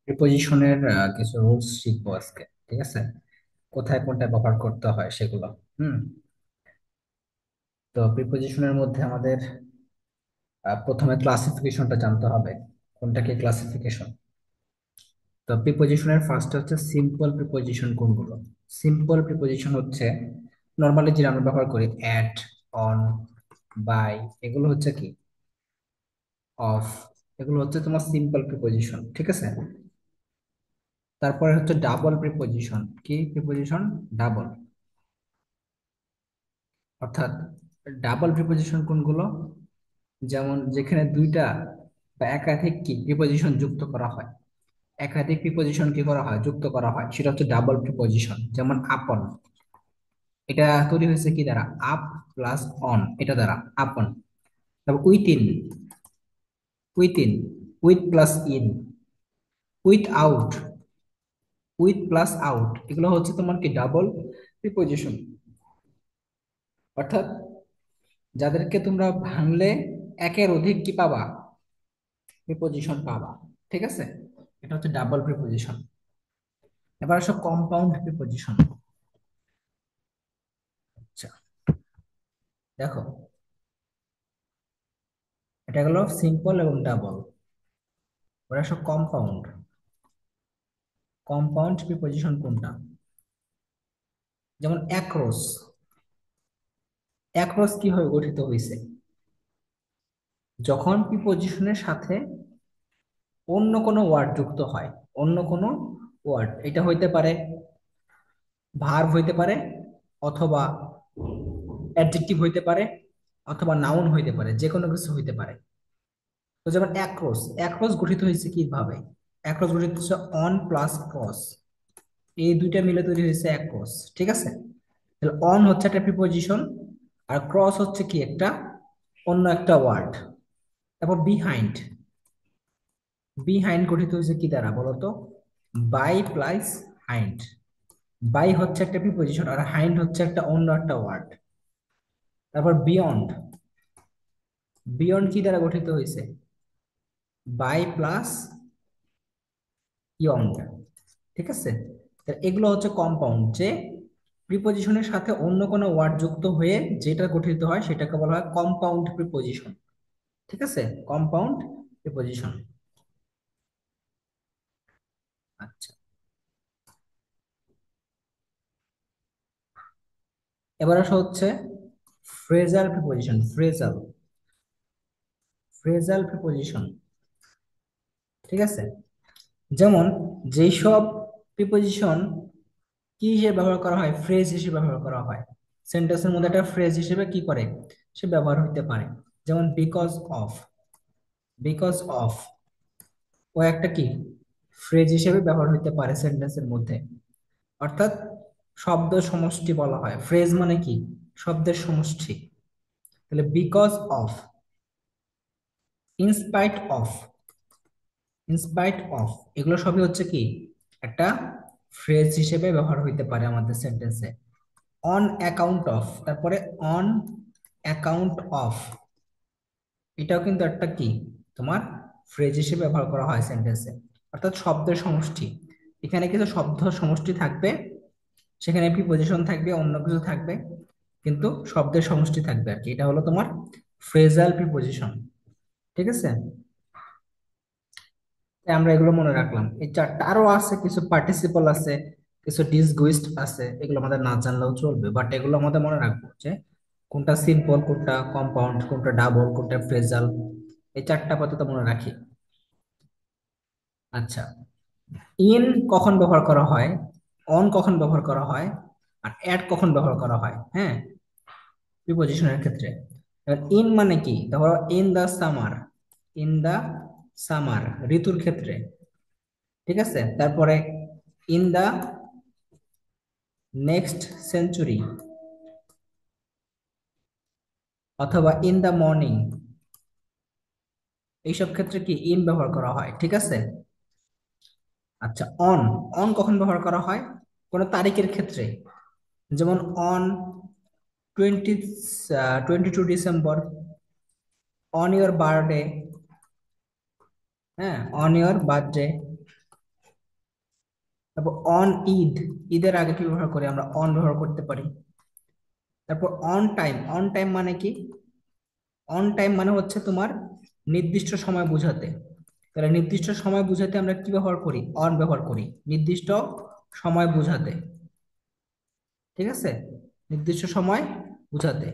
প্রিপজিশনের কিছু রুলস শিখবো আজকে। ঠিক আছে, কোথায় কোনটা ব্যবহার করতে হয় সেগুলো। হুম। তো প্রিপজিশনের মধ্যে আমাদের প্রথমে ক্লাসিফিকেশনটা জানতে হবে। কোনটা কি ক্লাসিফিকেশন? তো প্রিপজিশনের ফার্স্ট হচ্ছে সিম্পল প্রিপজিশন। কোনগুলো সিম্পল প্রিপজিশন হচ্ছে নর্মালি যেটা আমরা ব্যবহার করি, অ্যাট, অন, বাই, এগুলো হচ্ছে কি অফ, এগুলো হচ্ছে তোমার সিম্পল প্রিপজিশন। ঠিক আছে। তারপরে হচ্ছে ডাবল প্রিপজিশন। কি প্রিপজিশন? ডাবল। অর্থাৎ ডাবল প্রিপজিশন কোনগুলো? যেমন যেখানে দুইটা বা একাধিক কি প্রিপজিশন যুক্ত করা হয়, একাধিক প্রিপজিশন কি করা হয়, যুক্ত করা হয়, সেটা হচ্ছে ডাবল প্রিপজিশন। যেমন আপন, এটা তৈরি হয়েছে কি দ্বারা? আপ প্লাস অন, এটা দ্বারা আপন। তারপর within, within, with plus in, with out, with plus out, এগুলো হচ্ছে তোমার কি ডাবল প্রিপজিশন। অর্থাৎ যাদেরকে তোমরা ভাঙলে একের অধিক কি পাবা, প্রিপজিশন পাবা। ঠিক আছে, এটা হচ্ছে ডাবল প্রিপজিশন। এবার আসো কম্পাউন্ড প্রিপজিশন। আচ্ছা, দেখো, এটা হলো সিম্পল এবং ডাবল। এবার আসো কম্পাউন্ড। কম্পাউন্ড প্রিপজিশন কোনটা? যেমন অ্যাক্রস। অ্যাক্রস কিভাবে গঠিত হয়েছে? যখন প্রিপজিশনের সাথে অন্য কোনো ওয়ার্ড যুক্ত হয়, অন্য কোনো ওয়ার্ড, এটা হইতে পারে ভার্ব হইতে পারে, অথবা অ্যাডজেক্টিভ হইতে পারে, অথবা নাউন হইতে পারে, যে কোনো কিছু হইতে পারে। তো যেমন অ্যাক্রস, অ্যাক্রস গঠিত হয়েছে কিভাবে? অ্যাক্রস গঠিত হচ্ছে অন প্লাস ক্রস, এই দুইটা মিলে তৈরি হয়েছে অ্যাক্রস। ঠিক আছে, তাহলে অন হচ্ছে একটা প্রিপজিশন, আর ক্রস হচ্ছে কি একটা অন্য একটা ওয়ার্ড। তারপর বিহাইন্ড, বিহাইন্ড গঠিত হয়েছে কি দ্বারা বলতো? By plus hind. বাই হচ্ছে একটা প্রিপজিশন, আর হাইন্ড হচ্ছে একটা অন্য একটা ওয়ার্ড। তারপর বিয়ন্ড, বিয়ন্ড কি দ্বারা গঠিত হয়েছে? বাই প্লাস ইয়ন্ড। ঠিক আছে, তা এগুলো হচ্ছে কম্পাউন্ড, যে প্রিপজিশনের সাথে অন্য কোনো ওয়ার্ড যুক্ত হয়ে যেটা গঠিত হয় সেটাকে বলা হয় কম্পাউন্ড প্রিপজিশন। ঠিক আছে, কম্পাউন্ড প্রিপজিশন। আচ্ছা, এবার আসা হচ্ছে phrasal preposition. Phrasal, phrasal preposition. ঠিক আছে, যেমন যেই সব প্রিপজিশন কি হিসেবে ব্যবহার করা হয়, ফ্রেজ হিসেবে ব্যবহার করা হয়, সেন্টেন্সের মধ্যে একটা ফ্রেজ হিসেবে কি করে, সে ব্যবহার হইতে পারে। যেমন বিকজ অফ, বিকজ অফ ও একটা কি ফ্রেজ হিসেবে ব্যবহার হইতে পারে সেন্টেন্সের মধ্যে। অর্থাৎ শব্দ সমষ্টি বলা হয়, ফ্রেজ মানে কি শব্দের সমষ্টি। তাহলে because of, in spite of, in spite of, এগুলো সবই হচ্ছে কি একটা ফ্রেজ হিসেবে ব্যবহার হইতে পারে আমাদের সেন্টেন্সে। অন অ্যাকাউন্ট অফ, তারপরে অন অ্যাকাউন্ট অফ, এটাও কিন্তু একটা কি তোমার ফ্রেজ হিসেবে ব্যবহার করা হয় সেন্টেন্সে। অর্থাৎ শব্দের সমষ্টি, এখানে কিছু শব্দ সমষ্টি থাকবে, সেখানে প্রিপজিশন থাকবে, অন্য কিছু থাকবে, কিন্তু শব্দের সমষ্টি থাকবে আর কি। এটা হলো তোমার ফ্রেজাল প্রিপজিশন। ঠিক আছে, তাই আমরা এগুলো মনে রাখলাম। এই চারটা আরো আছে, কিছু পার্টিসিপল আছে, কিছু ডিসগুইস্ট আছে, এগুলো আমাদের না জানলেও চলবে, বাট এগুলো আমাদের মনে রাখবো যে কোনটা সিম্পল, কোনটা কম্পাউন্ড, কোনটা ডাবল, কোনটা ফ্রেজাল, এই চারটা আপাতত মনে রাখি। আচ্ছা, ইন কখন ব্যবহার করা হয়, অন কখন ব্যবহার করা হয়, আর অ্যাট কখন ব্যবহার করা হয়, হ্যাঁ, প্রিপজিশনের ক্ষেত্রে। ইন মানে কি, ধরো in the summer, in the summer ঋতুর ক্ষেত্রে। ঠিক আছে, তারপরে ইন দা নেক্সট সেঞ্চুরি, অথবা ইন দা মর্নিং, এইসব ক্ষেত্রে কি ইন ব্যবহার করা হয়। ঠিক আছে। আচ্ছা, অন, অন কখন ব্যবহার করা হয়? কোনো তারিখের ক্ষেত্রে, যেমন on 20 22 December, on your birthday, হ্যাঁ, অন ইওর বার্থডে, তারপর অন ঈদ, ঈদের আগে কি ব্যবহার করি আমরা? অন ব্যবহার করতে পারি। তারপর অন টাইম, অন টাইম মানে কি? অন টাইম মানে হচ্ছে তোমার নির্দিষ্ট সময় বোঝাতে। তাহলে নির্দিষ্ট সময় বোঝাতে আমরা কি ব্যবহার করি? অন ব্যবহার করি, নির্দিষ্ট সময় বোঝাতে। ঠিক আছে, নির্দিষ্ট সময় বোঝাতে।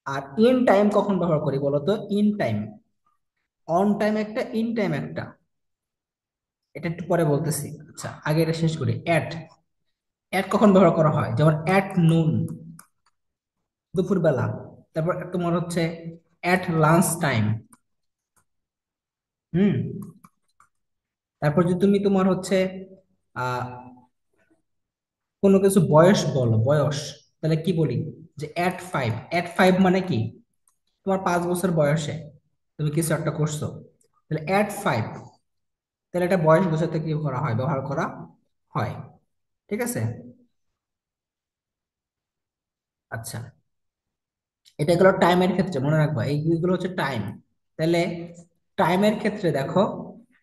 আর ইন টাইম কখন ব্যবহার করি বলো তো? ইন টাইম, অন টাইম একটা, ইন টাইম একটা, এটা একটু পরে বলতেছি। আচ্ছা, আগে এটা শেষ করি। অ্যাট, অ্যাট কখন ব্যবহার করা হয়? যেমন অ্যাট নুন, দুপুরবেলা। তারপর তোমার হচ্ছে অ্যাট লাঞ্চ টাইম। হুম। তারপর যদি তুমি তোমার হচ্ছে আহ কোনো কিছু বয়স বলো, বয়স, তাহলে কি বলি? যে অ্যাট ফাইভ। অ্যাট ফাইভ মানে কি? তোমার 5 বছর বয়সে তুমি কিছু একটা করছো, তাহলে অ্যাট ফাইভ। তাহলে এটা বয়স বোঝাতে কি করা হয়? ব্যবহার করা হয়। ঠিক আছে। আচ্ছা, এটা গেলো টাইমের ক্ষেত্রে, মনে রাখবা এইগুলো হচ্ছে টাইম। তাহলে টাইমের ক্ষেত্রে দেখো,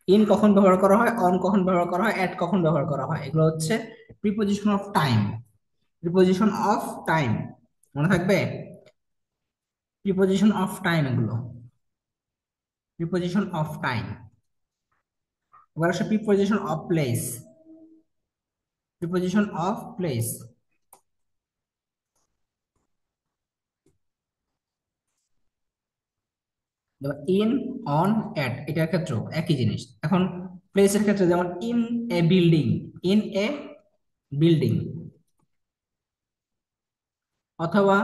ইন কখন ব্যবহার করা হয়, অন কখন ব্যবহার করা হয়, অ্যাট কখন ব্যবহার করা হয়, এগুলো হচ্ছে preposition of time. Preposition of time, মনে থাকবে? প্রিপোজিশন অফ টাইম এগুলো, প্রিপোজিশন অফ টাইম। এবার আসে preposition of place. Preposition of place, in, on, at, এটার ক্ষেত্রেও একই জিনিস। এখন প্লেসের ক্ষেত্রে যেমন in a building, in a building, অথবা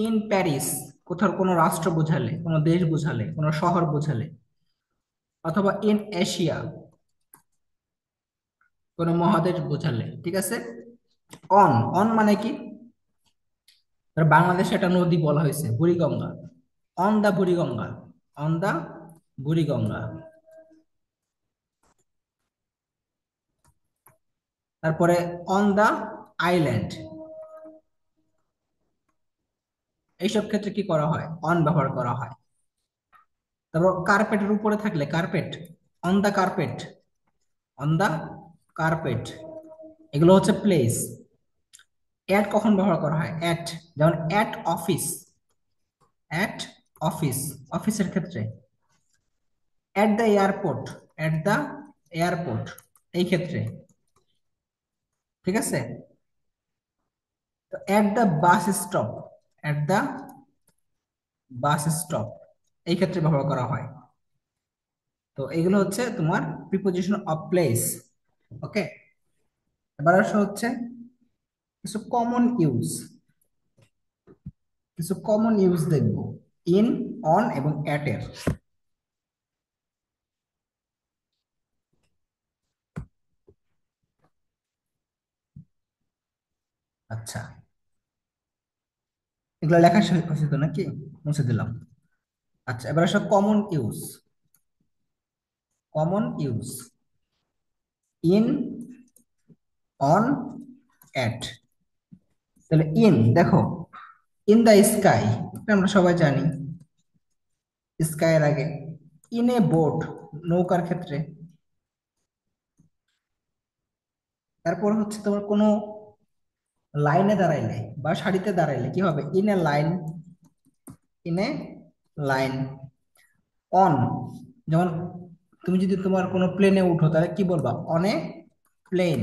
ইন প্যারিস, কোথাও কোনো রাষ্ট্র বোঝালে, কোনো দেশ বোঝালে, কোনো শহর বোঝালে, অথবা ইন এশিয়া, কোনো মহাদেশ বোঝালে। ঠিক আছে। অন, অন মানে কি? ধরো বাংলাদেশে একটা নদী বলা হয়েছে Buriganga, on the Buriganga, on the Buriganga. তারপরে অন দা আইল্যান্ড, এইসব ক্ষেত্রে কি করা হয়? অন ব্যবহার করা হয়। তারপর কার্পেটের উপরে থাকলে carpet, on the carpet, on the carpet, এগুলো হচ্ছে প্লেস। অ্যাট কখন ব্যবহার করা হয়? অ্যাট, যেমন অ্যাট অফিস, অ্যাট অফিস, অফিসের ক্ষেত্রে। At the airport, at the airport, এই ক্ষেত্রে। ঠিক আছে। তো at the bus stop, at the bus stop, এই ক্ষেত্রে ব্যবহার করা হয়। তো এগুলো হচ্ছে তোমার প্রিপোজিশন অফ প্লেস। ওকে, এবার আসা হচ্ছে কিছু কমন ইউজ, কিছু কমন ইউজ দেখবো ইন, অন এবং অ্যাট এর। আচ্ছা, এগুলো লেখা শেষ হয়েছে তো নাকি? মুছে দিলাম। আচ্ছা, এবার আসো common use. Common use in, on, at. তাহলে ইন দেখো, ইন দ্য স্কাই, আমরা সবাই জানি স্কাইয়ের আগে। ইন এ বোট, নৌকার ক্ষেত্রে। তারপর হচ্ছে তোমার কোনো লাইনে দাঁড়াইলে বা সারিতে দাঁড়াইলে কি হবে? In a line, in a line. On, যেমন তুমি যদি তোমার কোনো প্লেনে উঠো তাহলে কি বলবা? On a plane,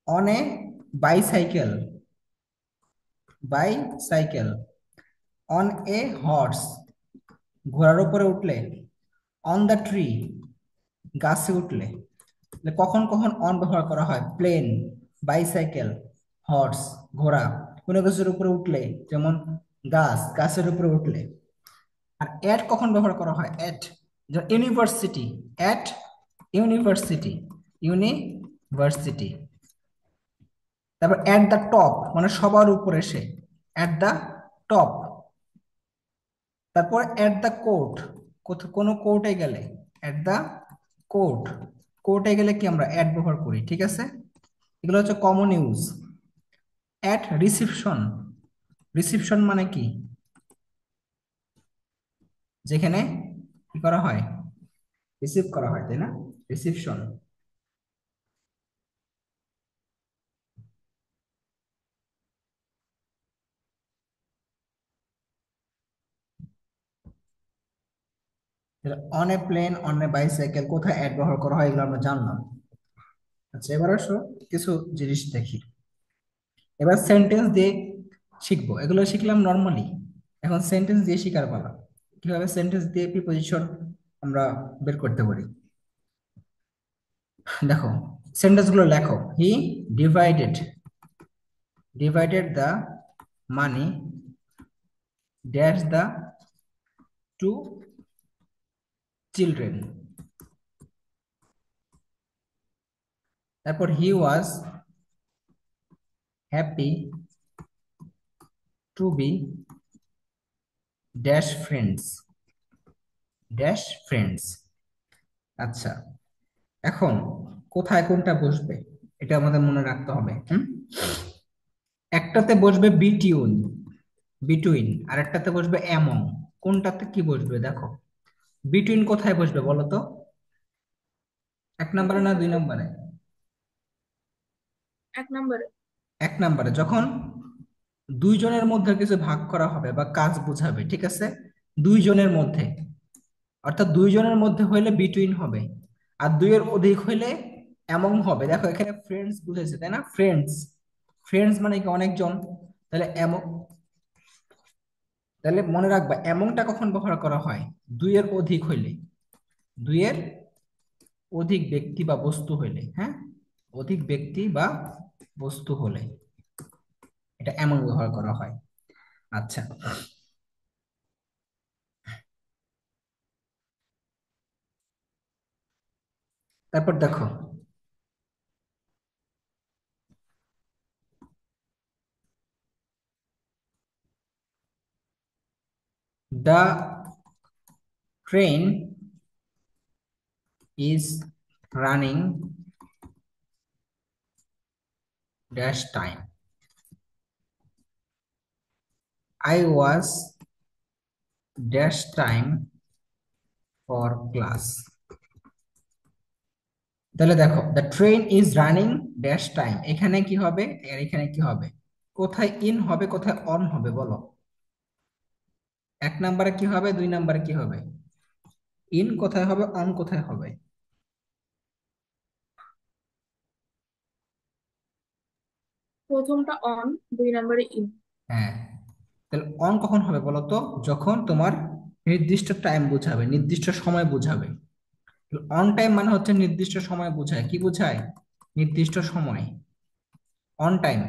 on a bicycle, bicycle, on a horse, ঘোড়ার উপরে উঠলে, অন দ্য ট্রি, গাছে উঠলে। তাহলে কখন কখন অন ব্যবহার করা হয়? প্লেন, বাইসাইকেল, হর্স, ঘোড়া, কোনো কিছুর উপরে উঠলে, যেমন গাছ, গাছের উপরে উঠলে। আর অ্যাট কখন ব্যবহার করা হয়? At, university, at university, university. তারপর অ্যাট দ্য টপ মানে সবার উপরে সে, অ্যাট দ্য টপ। তারপর অ্যাট দ্য কোর্ট, কোনো কোর্টে গেলে, অ্যাট দ্য কোর্ট, কোর্টে গেলে কি আমরা অ্যাট ব্যবহার করি। ঠিক আছে, এগুলো হচ্ছে common use. At reception, reception মানে কি? যেখানে কি করা হয়? রিসিভ করা হয়, তাই না? Reception. On a plane, on a bicycle কোথায় অ্যাড ব্যবহার করা হয় এগুলো আমরা জানলাম। আচ্ছা, এবার আসো কিছু জিনিস দেখি। এবার সেন্টেন্স দিয়ে শিখবো, এগুলো শিখলাম নর্মালি। এখন সেন্টেন্স দিয়ে শিকার পালা, কিভাবে সেন্টেন্স দিয়ে প্রিপোজিশন আমরা বের করতে পারি। দেখো, সেন্টেন্স গুলো লেখো। He divided divided the money dash the two children. তারপর he was happy to be dash friends dash friends. আচ্ছা, এখন কোথায় কোনটা বসবে এটা আমাদের মনে রাখতে হবে। একটাতে বসবে বিটুইন, বিটুইন, আর একটাতে বসবে অ্যামং। কোনটাতে কি বসবে দেখো। বিটুইন কোথায় বসবে বলো তো? এক নম্বরে না দুই নম্বরে? এক নম্বরে। এক নম্বরে। যখন দুইজনের মধ্যে কিছু ভাগ করা হবে বা কাজ বোঝাবে, ঠিক আছে, দুইজনের মধ্যে, অর্থাৎ দুইজনের মধ্যে হইলে বিটুইন হবে, আর দুইয়ের অধিক হইলে এমন হবে। দেখো এখানে ফ্রেন্ডস বুঝেছে তাই না? ফ্রেন্ডস, ফ্রেন্ডস মানে কি অনেকজন। তাহলে এমন, তাহলে মনে রাখবা এমনটা কখন ব্যবহার করা হয়? দুইয়ের অধিক হইলে, দুইয়ের অধিক ব্যক্তি বা বস্তু হইলে, হ্যাঁ, অধিক ব্যক্তি বা বস্তু হলে এটা এমন ব্যবহার করা হয়। আচ্ছা, তারপর দেখো, the train is running dash time, I was dash time for class. তাহলে দেখো, the train is running dash time, এখানে কি হবে আর এখানে কি হবে? কোথায় ইন হবে কোথায় অন হবে বলো? এক নম্বরে কি হবে, দুই নম্বরে কি হবে? ইন কোথায় হবে, অন কোথায় হবে? প্রথমটা অন, 2 নম্বরে ইন। হ্যাঁ, তাহলে অন কখন হবে বলো তো? যখন তোমার নির্দিষ্ট টাইম বোঝাবে, নির্দিষ্ট সময় বোঝাবে। অন টাইম মানে হচ্ছে নির্দিষ্ট সময় বোঝায়, কি বোঝায়? নির্দিষ্ট সময়, অন টাইম।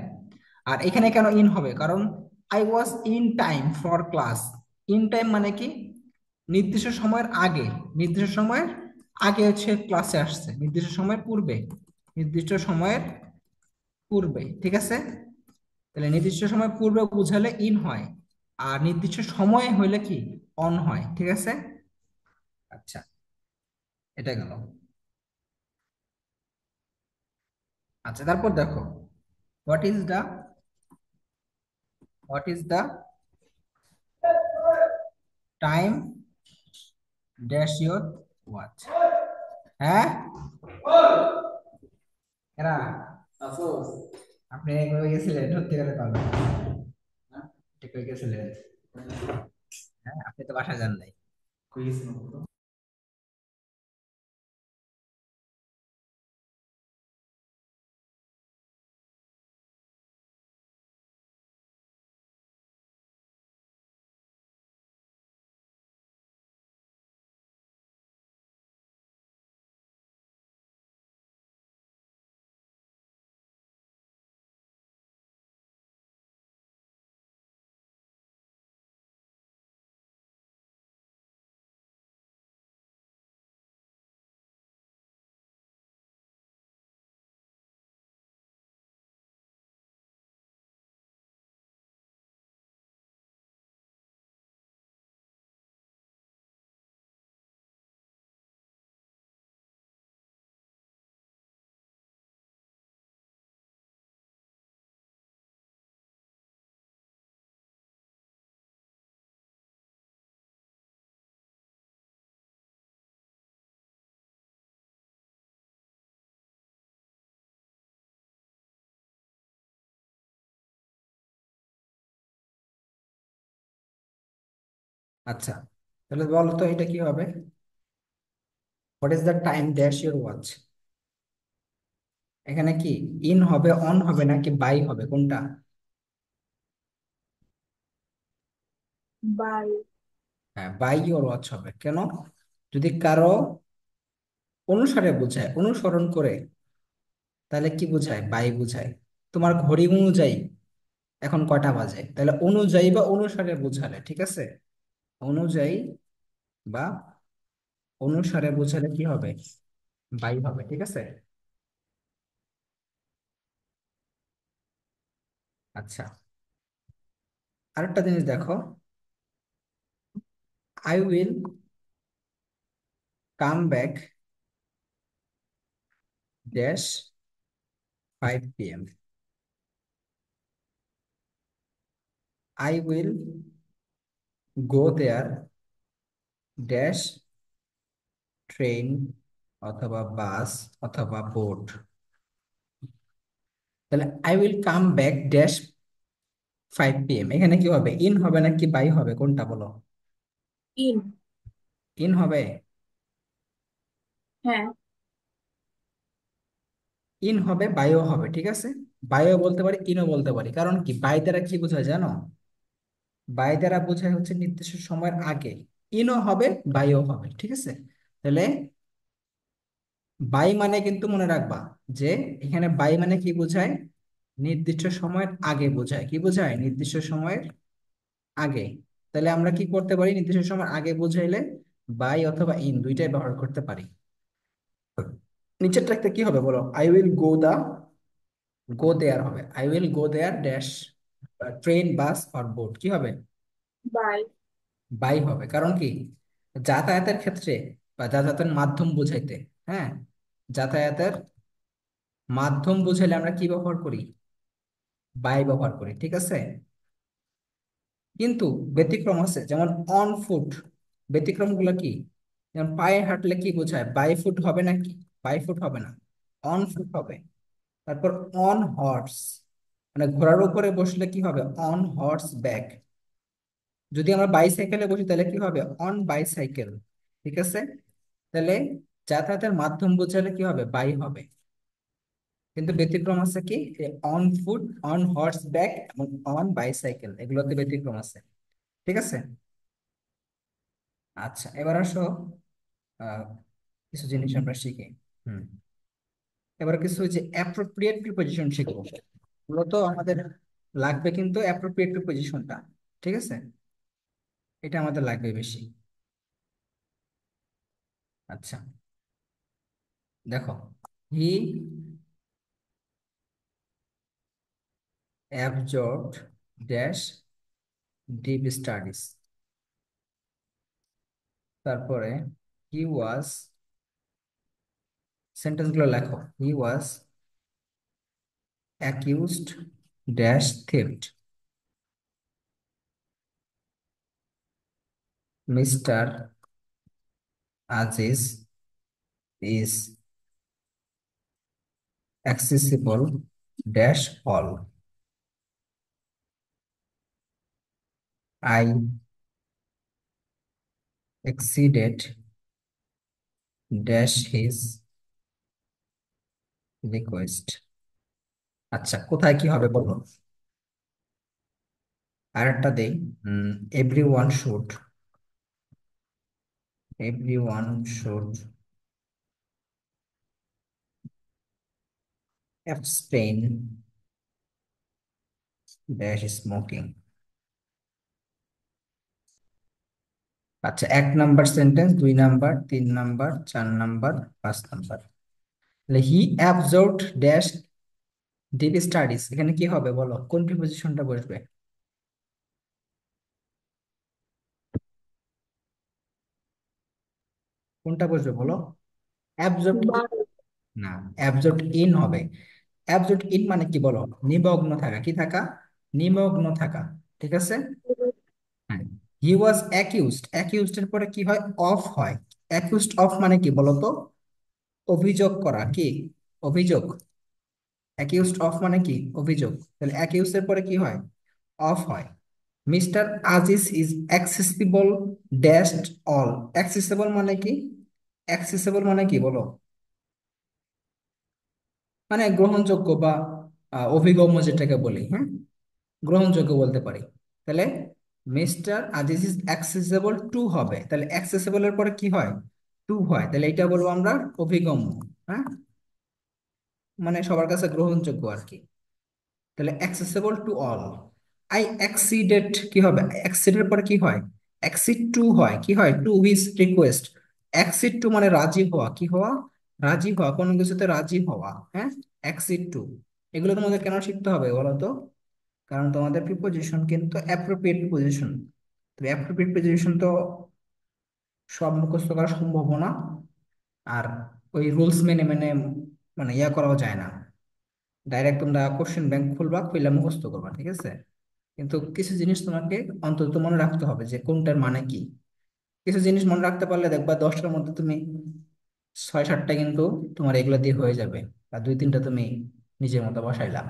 আর এখানে কেন ইন হবে? কারণ I was in time for class. In time মানে কি? নির্দিষ্ট সময়ের আগে, নির্দিষ্ট সময়ের আগে হচ্ছে ক্লাসে আসছে, নির্দিষ্ট সময়ের পূর্বে, নির্দিষ্ট সময়ের পূর্বে, ঠিক আছে। তাহলে নির্দিষ্ট সময় পূর্বে বুঝালে ইন হয়, আর নির্দিষ্ট সময় হইলে কি অন হয়, ঠিক আছে। আচ্ছা, এটা গেল। আচ্ছা, তারপর দেখো, what is the what is the time dash your watch. হ্যাঁ, এরা আফসোস, আপনি কবে গেছিলেন সত্যিকারে পাবেন? হ্যাঁ, ঠিক কবে গেছিলেন? হ্যাঁ, আপনি তো বাসায় যান নাই। কই গেছিলেন বলো তো? আচ্ছা, তাহলে বলো তো এটা কি হবে? What is the time dash your watch? এখানে কি ইন হবে, অন হবে, নাকি বাই হবে, কোনটা? বাই। হ্যাঁ, বাই ইউর ওয়াচ হবে। কেন? যদি কারো অনুসারে বোঝায়, অনুসরণ করে, তাহলে কি বোঝায়? বাই বোঝায়। তোমার ঘড়ি অনুযায়ী এখন কয়টা বাজে, তাহলে অনুযায়ী বা অনুসারে বোঝালে, ঠিক আছে, অনুযায়ী বা অনুসারে বোঝালে কি হবে? বাই হবে, ঠিক আছে। আচ্ছা, আরেকটা জিনিস দেখো, I will come back dash 5 p.m. I will go there dash train অথবা বাস অথবা বোট। তাহলে I will come back dash 5 p.m. এখানে কি হবে? ইন হবে নাকি বাই হবে, কোনটা বলো? ইন। ইন হবে। হ্যাঁ। ইন হবে, বায়ও হবে, ঠিক আছে। বায়ও বলতে পারি, ইনও বলতে পারি। কারণ কি, বাই দ্বারা কি বোঝায় জানো? বাই দ্বারা বোঝায় হচ্ছে নির্দিষ্ট সময়ের আগে। ইনও হবে, বাইও হবে, ঠিক আছে। তাহলে বাই মানে কিন্তু মনে রাখবা যে এখানে বাই মানে কি বোঝায়? নির্দিষ্ট সময়ের আগে বোঝায়। কি বোঝায়? নির্দিষ্ট সময়ের আগে। তাহলে আমরা কি করতে পারি? নির্দিষ্ট সময়ের আগে বোঝাইলে বাই অথবা ইন দুইটাই ব্যবহার করতে পারি। নিচেরটা কি হবে বলো? I will go the, go there হবে। I will go there dash train bus or boat, কি হবে? বাই। বাই হবে। কারণ কি, যাতায়াতের ক্ষেত্রে বা যাতায়াতের মাধ্যম বোঝাইতে, হ্যাঁ, যাতায়াতের মাধ্যম বুঝাইলে আমরা কি ব্যবহার করি? বাই ব্যবহার করি, ঠিক আছে। কিন্তু ব্যতিক্রম আছে, যেমন অন ফুট। ব্যতিক্রম গুলো কি? যেমন পায়ে হাঁটলে কি বোঝায়? বাই ফুট হবে নাকি? বাই ফুট হবে না, অন ফুট হবে। তারপর অন হর্স, মানে ঘোড়ার উপরে বসলে কি হবে? On horse back. যদি আমরা বাইসাইকেলে বসি তাহলে কি হবে? অন বাইসাইকেল, ঠিক আছে। তাহলে যাতায়াতের মাধ্যম বোঝালে কি হবে? বাই হবে। কিন্তু ব্যতিক্রম আছে কি, on foot, on horse back এবং অন বাইসাইকেল, এগুলোতে ব্যতিক্রম আছে, ঠিক আছে। আচ্ছা, এবার আসো আহ, কিছু জিনিস আমরা শিখি। হুম, এবার কিছু যে অ্যাপ্রোপ্রিয়েট প্রিপজিশন শিখবো। মূলত আমাদের লাগবে কিন্তু অ্যাপ্রোপ্রিয়েট প্রিপজিশনটা, ঠিক আছে, এটা আমাদের লাগবে বেশি। আচ্ছা, দেখো, he absorbed dash deep studies. তারপরে হি ওয়াজ, সেন্টেন্স গুলো লেখো। He was accused dash theft. Mister Aziz is accessible dash all. I exceeded dash his request. আচ্ছা, কোথায় কি হবে বলো? আরেকটা দেই। Every one should, every one should abstain dash smoking. আচ্ছা, 1 number sentence, 2 number, 3 number, 4 number, 5 number. তাহলে he absorbed dash deep studies, এখানে কি হবে বলো? কোন প্রিপজিশনটা বসবে? কোনটা বসবে বলো? অ্যাবজর্বড। বাই। না, অ্যাবজর্বড ইন হবে। অ্যাবজর্বড ইন মানে কি বলো? নিমগ্ন থাকা। কি থাকা? নিমগ্ন থাকা, ঠিক আছে। হ্যাঁ, হি ওয়াজ অ্যাকিউজড, অ্যাকিউজড এর পরে কি হয়? অফ হয়। অ্যাকিউজড অফ মানে কি বলতো? অভিযোগ করা। কি? অভিযোগ। অ্যাকিউজড অফ মানে কি? অভিযোগ। তাহলে অ্যাকিউজ এর পরে কি হয়? অফ হয়। Mister Aziz is accessible dash all. Accessible মানে কি? অ্যাক্সেসিবল মানে কি বলো? মানে গ্রহণযোগ্য বা অভিগম্য যেটাকে বলি, হ্যাঁ, গ্রহণযোগ্য বলতে পারি। তাহলে mister Aziz is accessible to হবে, তাহলে অ্যাক্সেসিবল এর পরে কি হয়? টু হয়, তাহলে এটা বলবো আমরা অভিগম্য। হ্যাঁ, মানে সবার কাছে গ্রহণযোগ্য আর কি। তাহলে অ্যাক্সেসিবল টু অল। আই অ্যাক্সিডেড কি হবে? অ্যাক্সিডের পরে কি হয়? অ্যাক্সিড টু হয়, কি হয়? To his request. Accede to মানে রাজি হওয়া, কি হওয়া? রাজি হওয়া, কোনো কিছুতে রাজি হওয়া। হ্যাঁ, অ্যাক্সিড টু। এগুলো তোমাদের কেন শিখতে হবে বলো তো? কারণ তোমাদের প্রিপোজিশন কিন্তু অ্যাপ্রোপ্রিয়েট প্রিপোজিশন। তো অ্যাপ্রোপ্রিয়েট প্রিপোজিশন তো সব মুখস্থ করা সম্ভব না। আর ওই রুলস মেনে মেনে মানে ইয়া করাও যায় না। ডাইরেক্ট তোমরা কোশ্চেন ব্যাংক খুলবা, খুললে মুখস্থ করবা, ঠিক আছে? কিন্তু কিছু জিনিস তোমাকে অন্তত মনে রাখতে হবে যে কোনটার মানে কি। কিছু জিনিস মনে রাখতে পারলে দেখবা 10টার মধ্যে তুমি 6-7টা কিন্তু তোমার এগুলো দিয়ে হয়ে যাবে। আর 2-3টা তুমি নিজের মতো বসাইলা,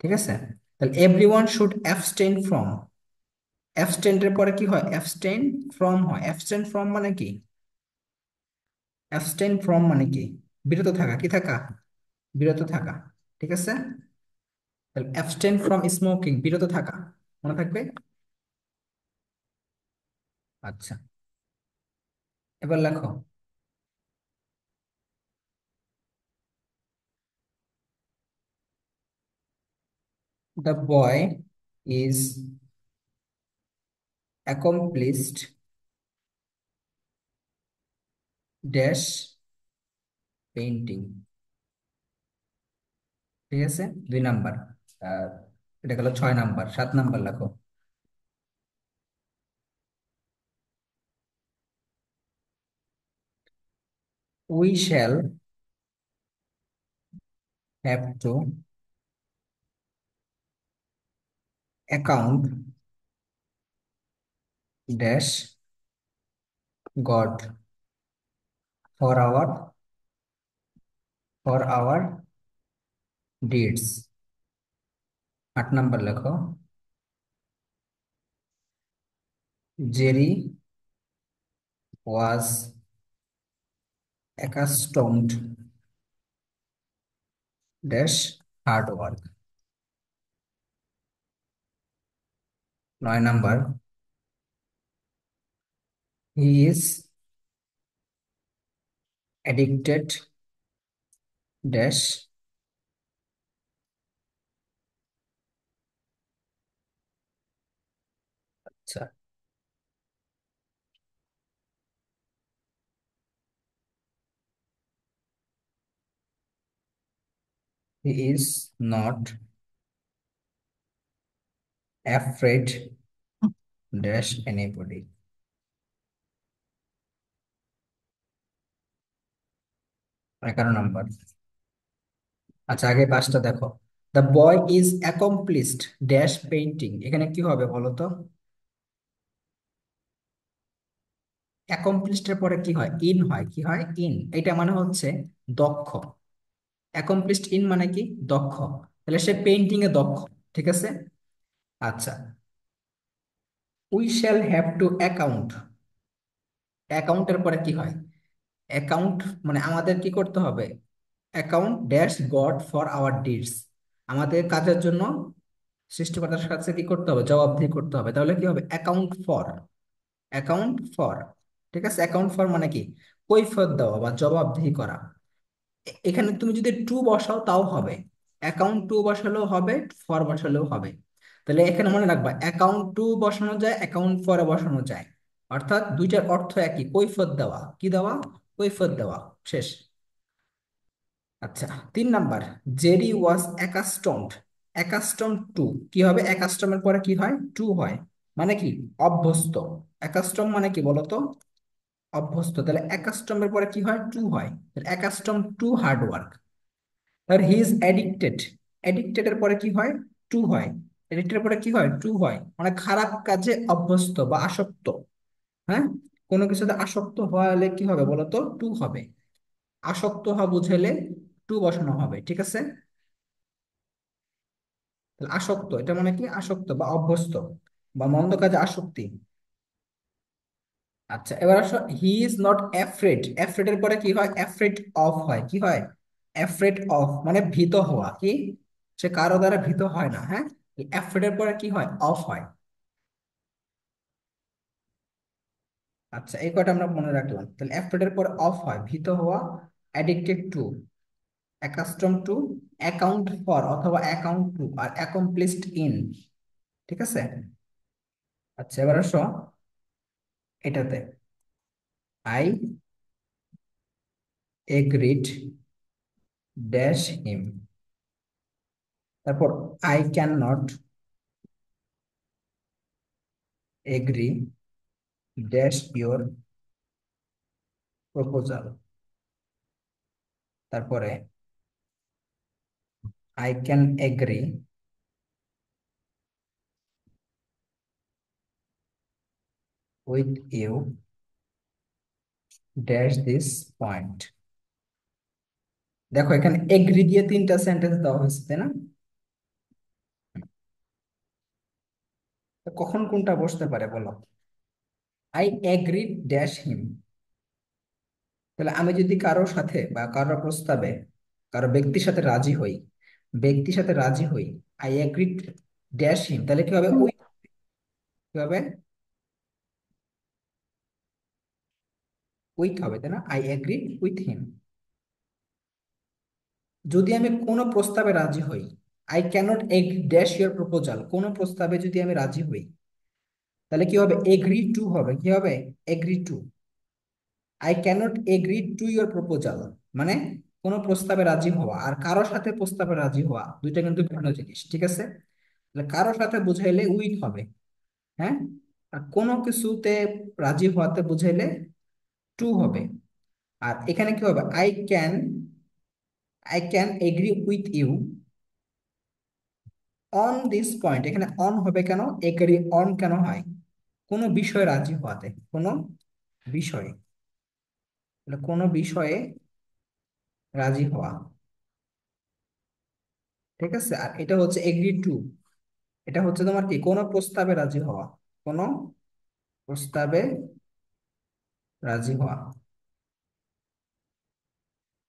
ঠিক আছে? তাহলে এভরিওয়ান শুড অ্যাবস্টেইন ফ্রম। অ্যাবস্টেন্টের পরে কি হয়? অ্যাবস্টেইন ফ্রম হয়। অ্যাবস্টেইন ফ্রম মানে কি? অ্যাবস্টেইন ফ্রম মানে কি? বিরত থাকা, কি থাকা? বিরত থাকা, ঠিক আছে? তাহলে অ্যাবস্টেইন ফ্রম স্মোকিং, বিরত থাকা, মনে থাকবে। আচ্ছা, এবার লেখো। The boy is accomplished dash painting, ঠিক আছে? 2 নাম্বার। আর এটা গেল 6 নাম্বার। 7 নাম্বার লেখো। We shall have to account dash God for our for our deeds. 8 number লেখো। Jerry was accustomed dash hard work. 9 number. He is addicted dash. আচ্ছা, he is not afraid dash anybody. 11 number. আচ্ছা, আগে 5টা দেখো। The boy is accomplished dash painting, এখানে কি হবে বলো তো? অ্যাকমপ্লিশড এর পরে কি হয়? ইন হয়, কি হয়? ইন। এটা মানে হচ্ছে দক্ষ। অ্যাকমপ্লিশড ইন মানে কি? দক্ষ। তাহলে সে পেইন্টিং এ দক্ষ, ঠিক আছে? আচ্ছা, we shall have to account. অ্যাকাউন্টের পরে কি হয়? অ্যাকাউন্ট মানে আমাদের কি করতে হবে? Account dash God for our deeds. আমাদের কাজের জন্য সৃষ্টিকর্তার কাছে কি করতে হবে? জবাবদিহি করতে হবে। তাহলে কি হবে? Account for. অ্যাকাউন্ট ফর, ঠিক আছে? অ্যাকাউন্ট ফর মানে কি? কৈফিয়ত দেওয়া বা জবাবদিহি করা। এখানে তুমি যদি টু বসাও তাও হবে। অ্যাকাউন্ট টু বসালেও হবে, ফর বসালেও হবে। তাহলে এখানে মনে রাখবা, অ্যাকাউন্ট টু বসানো যায়, অ্যাকাউন্ট ফরে বসানো যায়। অর্থাৎ দুইটার অর্থ একই, কৈফিয়ত দেওয়া। কি দেওয়া? কৈফিয়ত দেওয়া। শেষ। আচ্ছা, 3 number. Jerry was accustomed. Accustom two, কি হবে? অ্যাকাস্টমের পরে কি হয়? টু হয়। মানে কি? অভ্যস্ত। অ্যাকাস্টম মানে কি বলতো? অভ্যস্ত। তাহলে অ্যাকাস্টমের পরে কি হয়? টু হয়। Accustom to hard work. আর হি ইজ অ্যাডিক্টেড। অ্যাডিক্টেড এর পরে কি হয়? টু হয়। অ্যাডিক্টেড এর পরে কি হয়? টু হয়। মানে খারাপ কাজে অভ্যস্ত বা আসক্ত। হ্যাঁ, কোনো কিছুতে আসক্ত হলে কি হবে বলতো? টু হবে। আসক্ত হওয়া বুঝাইলে টু বসানো হবে, ঠিক আছে? তাহলে আসক্ত, এটা মানে কি? আসক্ত বা অভ্যস্ত বা মন্দ কাজে আসক্তি। আচ্ছা, এবার আসো, হি ইজ নট অ্যাফ্রেড। অ্যাফ্রেড এর পরে কি হয়? অ্যাফ্রেড অফ হয়। কি হয়? অ্যাফ্রেড অফ মানে ভীত হওয়া। কি? সে কারো দ্বারা ভীত হয় না। হ্যাঁ, অ্যাফ্রেড এর পরে কি হয়? অফ হয়। আচ্ছা, এই কয়টা আমরা মনে রাখলাম। তাহলে অ্যাফ্রেড এর পরে অফ হয়, ভীত হওয়া। Addicted to, accustom to, account for অথবা অ্যাকাউন্ট টু, আর অ্যাকমপ্লিসড ইন। ঠিক আছে। আচ্ছা, এবার আসো এটাতে, আই এগ্রিড ড্যাশ হিম। তারপর I can not agree dash your proposal. তারপরে I can agree with you dash this point. দেখো, এখানে এগ্রি দিয়ে তিনটা সেন্টেন্স দেওয়া হয়েছে, তাই না? তো কখন কোনটা বসতে পারে বলো? I agree dash him. তাহলে আমি যদি কারো সাথে বা কারো প্রস্তাবে, কারো ব্যক্তির সাথে রাজি হই, ব্যক্তির সাথে রাজি হই, আই এগ্রি ড্যাশ হিম, তাহলে কি হবে? উইথ, কি হবে? উইথ হবে, তাই না? I agree with him. যদি আমি কোনো প্রস্তাবে রাজি হই, I cannot agree dash your proposal, কোনো প্রস্তাবে যদি আমি রাজি হই, তাহলে কি হবে? এগ্রি টু হবে। কি হবে? Agree to. I cannot agree to your proposal মানে কোনো প্রস্তাবে রাজি হওয়া আর কারো সাথে প্রস্তাবে রাজি হওয়া দুইটা কিন্তু ভিন্ন জিনিস। ঠিক আছে। তাহলে কারো সাথে বুঝাইলে উইথ হবে। হ্যাঁ। আর কোনো কিছুতে রাজি হওয়াতে বুঝাইলে টু হবে। আর এখানে কি হবে? I can agree with you on this point. এখানে অন হবে কেন? এগ্রি অন কেন হয়? কোনো বিষয়ে রাজি হওয়াতে, কোনো বিষয়ে, তাহলে কোনো বিষয়ে রাজি হওয়া। ঠিক আছে। আর এটা হচ্ছে এগ্রি টু, এটা হচ্ছে তোমার কি? কোনো প্রস্তাবে রাজি হওয়া, কোনো প্রস্তাবে রাজি হওয়া।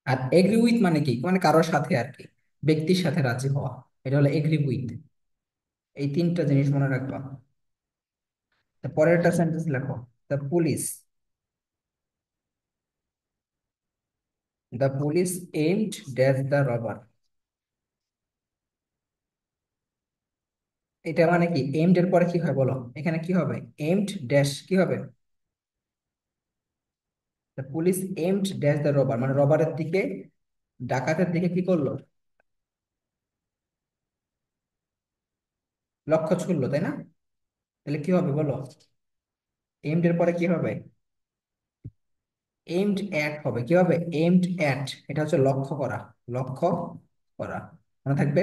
আর এগ্রি উইথ মানে কি? মানে কারোর সাথে আর কি, ব্যক্তির সাথে রাজি হওয়া। এটা হলো এগ্রি উইথ। এই তিনটা জিনিস মনে রাখবা। পরেরটা সেন্টেন্স লেখো। The police, the police aimed dash the rubber. এটা মানে কি? এইমড এর পরে কি হয় বলো? এখানে কি হবে? এইমড ড্যাশ কি হবে? The police aimed dash the rubber মানে রবারের দিকে, ডাকাতের দিকে কি করলো? লক্ষ্য ছুড়লো, তাই না? তাহলে কি হবে বলো? এইমড এর পরে কি হবে? এইমড অ্যাট হবে। কি হবে? এইমড অ্যাট, এটা হচ্ছে লক্ষ্য করা, লক্ষ্য করা। মনে থাকবে,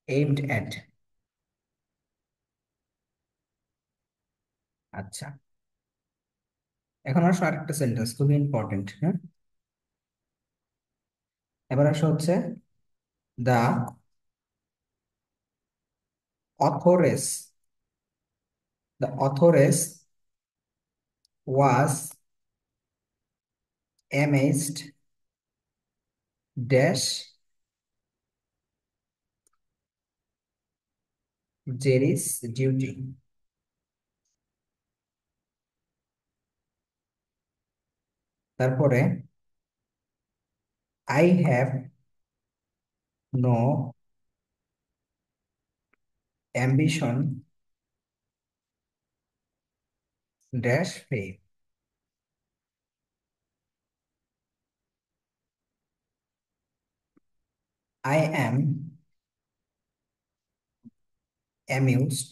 এইমড অ্যাট। আচ্ছা, এখন আসো আরেকটা সেন্টেন্স, খুবই ইম্পর্টেন্ট। হ্যাঁ, এবার আসো হচ্ছে the authoress, the authoress was amazed dash Jerry's duty. তারপরে I have no ambition dash fame. I am amused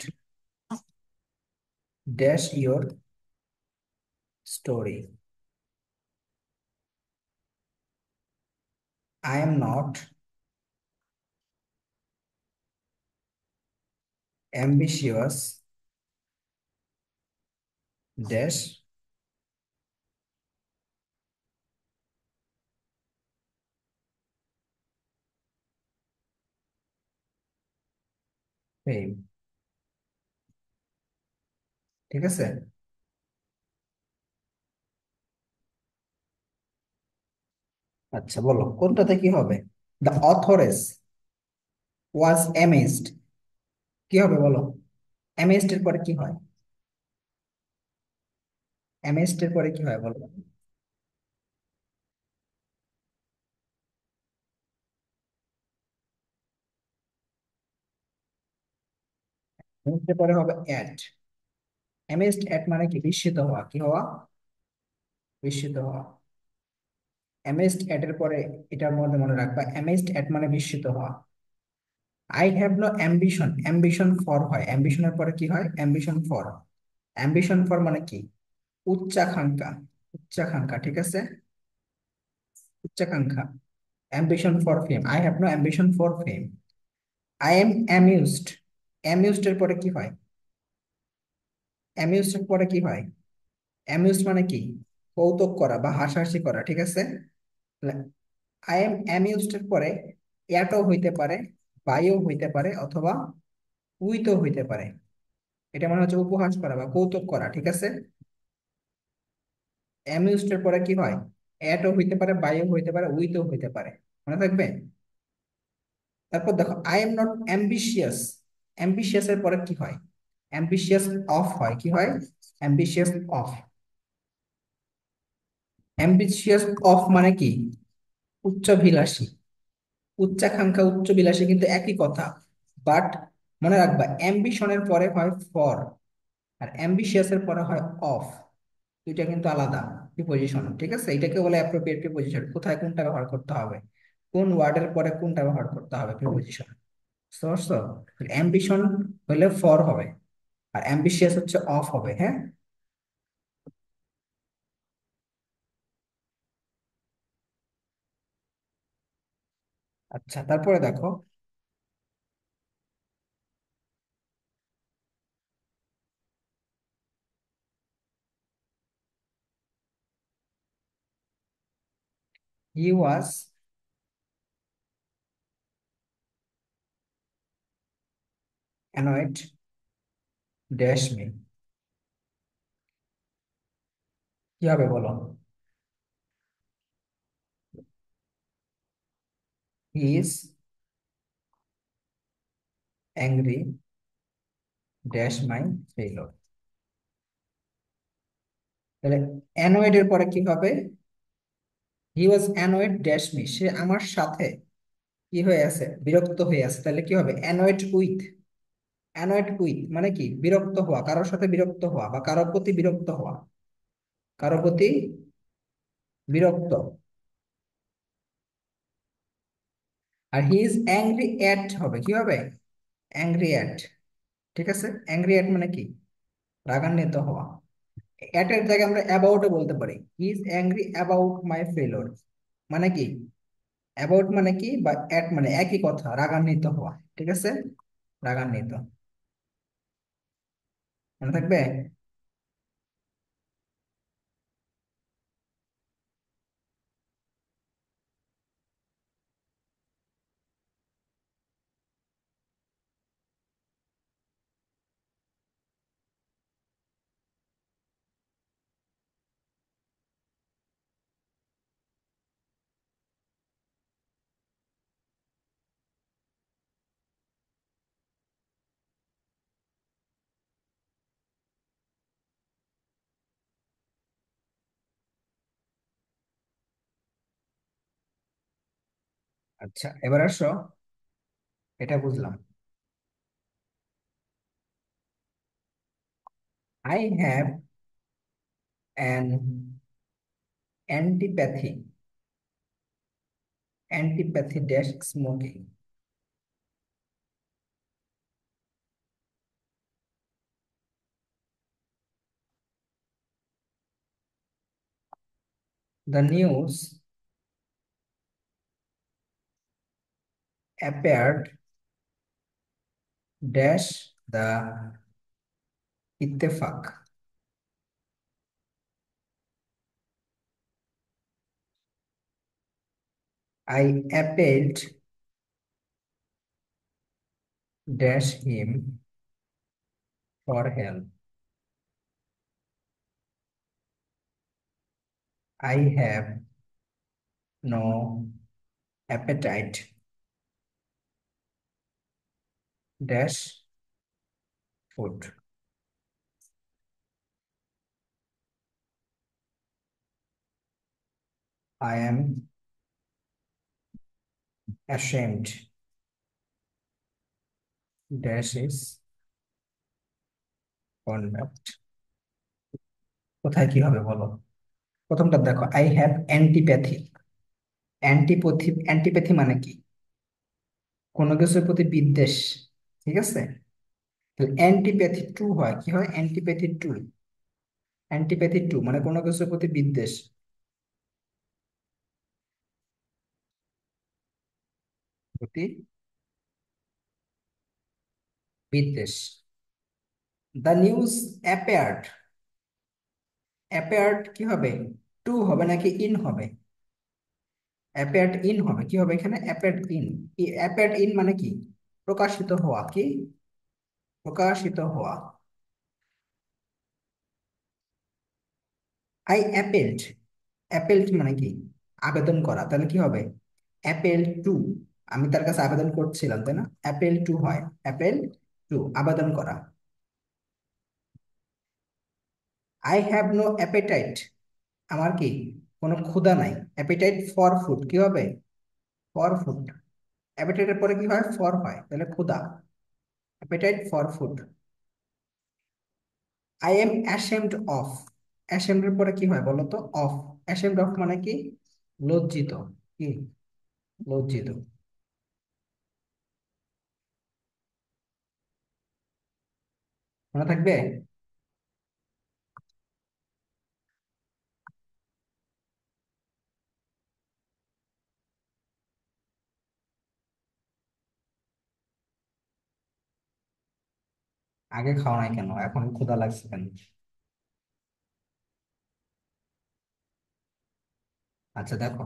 dash your story. I am not ambitious dash fame. ঠিক আছে। আচ্ছা বলো কোনটাতে কি হবে? দ্য অথরেস ওয়াজ অ্যামেজড, কি হবে বলো? অ্যামেজড এর পরে কি হয়? অ্যামেজড এর পরে কি হয় বলো? অ্যামেজড এর পরে হবে অ্যাট। অ্যামেজড অ্যাট মানে কি? বিস্মিত হওয়া, কি হওয়া? বিস্মিত হওয়া। অ্যামেজড অ্যাট এর পরে এটার মধ্যে মনে রাখবা, অ্যামেজড অ্যাট মানে বিস্মিত হওয়া। I have no ambition, ambition for হয়, অ্যাম্বিশনের পরে কি হয়? Ambition for. অ্যাম্বিশন ফর মানে কি? উচ্চাকাঙ্ক্ষা। উচ্চাকাঙ্ক্ষা, ঠিক আছে। উচ্চাকাঙ্ক্ষা। Ambition for fame, I have no ambition for fame. I am amused. Amused এর পরে কি হয়? অ্যামিউজড এর পরে কি হয়? অ্যামিউজড মানে কি? কৌতুক করা বা হাসাহাসি করা, ঠিক আছে। আই এম অ্যামিউজড এর পরে এটও হইতে পারে, বাইও হইতে পারে, অথবা উইথও হইতে পারে। এটা মানে হচ্ছে উপহাস করা বা কৌতুক করা, ঠিক আছে। অ্যামিউজড এর পরে কি হয়? এটও হইতে পারে, বাইও হইতে পারে, উইথও হইতে পারে। মনে থাকবে? তারপর দেখো, I am not ambitious. Ambitious এর পরে কি হয়? অ্যাম্বিশিয়াস অফ হয়, কি হয়? Ambitious of. অ্যাম্বিশিয়াস অফ মানে কি? উচ্চাভিলাষী। উচ্চাকাঙ্ক্ষা উচ্চবিলাসী কিন্তু একই কথা, বাট মনে রাখবা অ্যাম্বিশনের পরে হয় ফর, আর অ্যাম্বিশিয়াস এর পরে হয় অফ। দুইটা কিন্তু আলাদা প্রিপজিশন, ঠিক আছে। এটাকে বলে অ্যাপ্রোপ্রিয়েট প্রিপজিশন। কোথায় কোনটা ব্যবহার করতে হবে, কোন ওয়ার্ডের পরে কোনটা ব্যবহার করতে হবে, প্রিপজিশন। বুঝতে অ্যাম্বিশন হলে ফর হবে, আর অ্যাম্বিশিয়াস হচ্ছে অফ হবে, হ্যাঁ। আচ্ছা তারপরে দেখো, he was annoyed dash me, কি হবে বলো? He is angry dash my ফেলোর। তাহলে অ্যানয়েড এর পরে কি হবে? He was annoyed dash me, সে আমার সাথে কি হয়ে আছে? বিরক্ত হয়ে আছে। তাহলে কি হবে? Annoyed with. অ্যানয়েড উইথ মানে কি? বিরক্ত হওয়া, কারোর সাথে বিরক্ত হওয়া বা কারোর প্রতি বিরক্ত হওয়া। কারোর প্রতি বিরক্ত। আর হি ইজ অ্যাংরি অ্যাট হবে, কি হবে? অ্যাংরি অ্যাট, ঠিক আছে। অ্যাংরি অ্যাট মানে কি? রাগান্বিত হওয়া। অ্যাট এর জায়গায় আমরা অ্যাবাউটও বলতে পারি, he is angry about my ফেলোর। মানে কি? অ্যাবাউট মানে কি বা অ্যাট মানে একই কথা, রাগান্বিত হওয়া, ঠিক আছে। রাগান্বিত। মনে থাকবে? আচ্ছা এবার আসো, এটা বুঝলাম। I have an antipathy, antipathy dash smoking. The news appeared dash the Ittefaq. I appealed dash him for help. I have no appetite dash food. I am ashamed dash is conduct. কোথায় কি হবে বলো? প্রথমটা দেখো, আই হ্যাভ অ্যান্টিপ্যাথি। অ্যান্টিপ্যাথি মানে কি? কোনো কিছুর প্রতি বিদ্বেষ। ঠিক আছে, অ্যান্টিপ্যাথি টু হয়, কি হয়? Antipathy two. অ্যান্টিপ্যাথি টু মানে কোনো কিছুর প্রতি বিদ্বেষ। প্রতি বিদ্বেষ। The news appeared. অ্যাপেয়ার্ড কি হবে? টু হবে নাকি ইন হবে? অ্যাপেয়ার্ড ইন হবে, কি হবে এখানে? Appeared in. অ্যাপেয়ার্ড ইন মানে কি? প্রকাশিত হওয়া। কি? প্রকাশিত হওয়া। আই অ্যাপেলড। অ্যাপেলড মানে কি? আবেদন করা। তাহলে কি হবে? Appeal to. আমি তার কাছে আবেদন করছিলাম, তাই না? অ্যাপেল টু হয়। অ্যাপেল টু আবেদন করা। I have no appetite. আমার কি কোনো ক্ষুধা নাই। অ্যাপেটাইট ফর ফুড, কি হবে? For food. অ্যাপেটাইটের পরে কি হয়? ফর হয়, তাহলে ক্ষুধা। Appetite for food. I am ashamed of. Ashamed এর পরে কি হয় বলো তো? অফ। অ্যাশেমড অফ মানে কি? লজ্জিত। কি? লজ্জিত। মনে থাকবে? আগে খাওয়া নাই কেন, এখন ক্ষুধা লাগছে কেন? আচ্ছা দেখো,